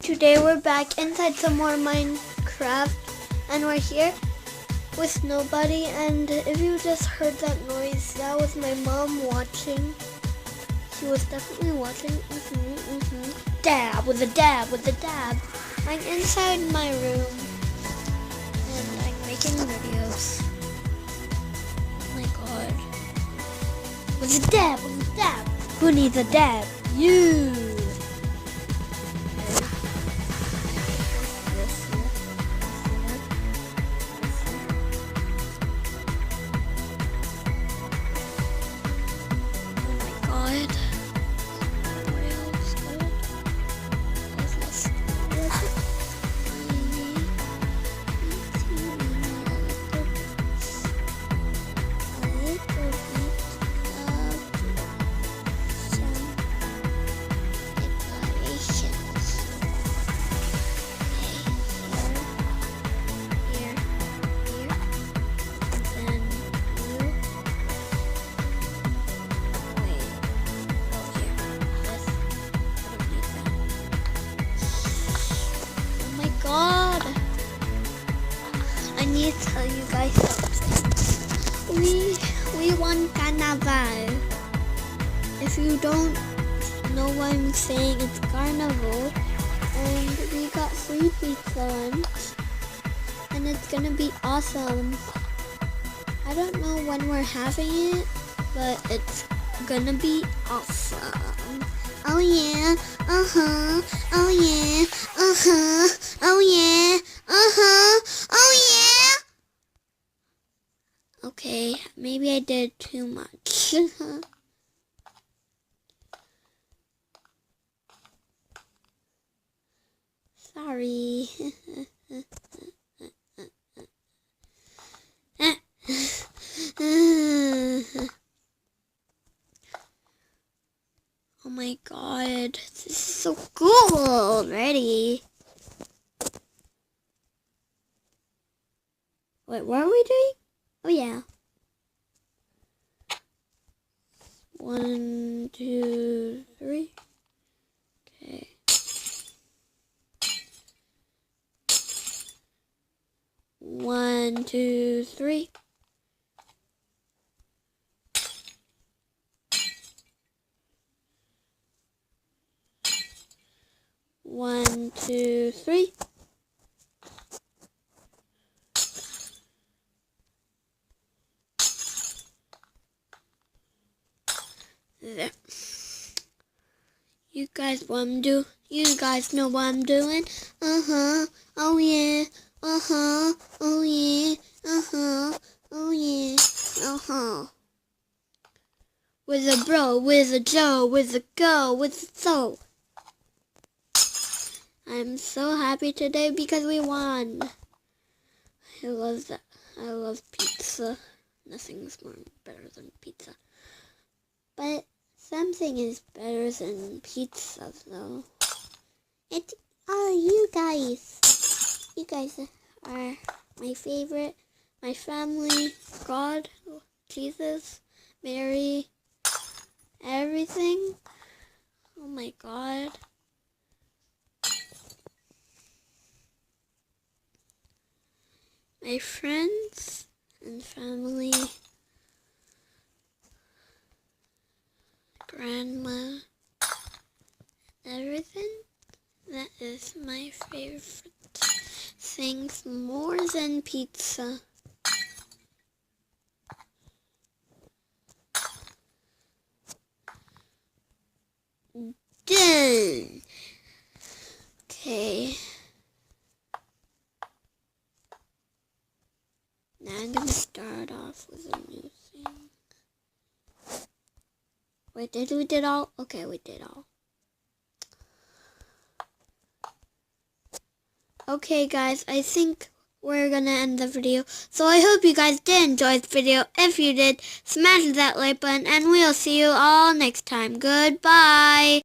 Today we're back inside some more Minecraft, and we're here with nobody. And if you just heard that noise, that was my mom watching. She was definitely watching. Dab with a dab with a dab. I'm inside my room and I'm making videos. Oh my god. With a dab, with a dab. Who needs a dab? You. I need to tell you guys something. We won Carnival. If you don't know what I'm saying, it's Carnival, and we got free pizza lunch, and it's gonna be awesome. I don't know when we're having it, but it's gonna be awesome. Oh yeah, oh yeah, oh yeah, oh yeah. Okay, maybe I did too much. Sorry. Oh my god, this is so cool already. Wait, what are we doing? Oh yeah. 1, 2, 3. Okay. One, two, three. One, two, three. There. You guys what I'm doing? You guys know what I'm doing? Oh yeah. Oh yeah. Oh yeah. With a bro, with a Joe, with a go, with a so. I'm so happy today because we won. I love that. I love pizza. Nothing's more better than pizza. But something is better than pizza, though. You guys. You guys are my favorite. My family, God, Jesus, Mary, everything. Oh my God. My friends and family, grandma, everything. That is my favorite things more than pizza. Done. Okay. Now I'm gonna start off with a new thing. Wait, did we did all? Okay, we did all. Okay guys, I think we're gonna end the video. So I hope you guys did enjoy this video. If you did, smash that like button and we'll see you all next time. Goodbye.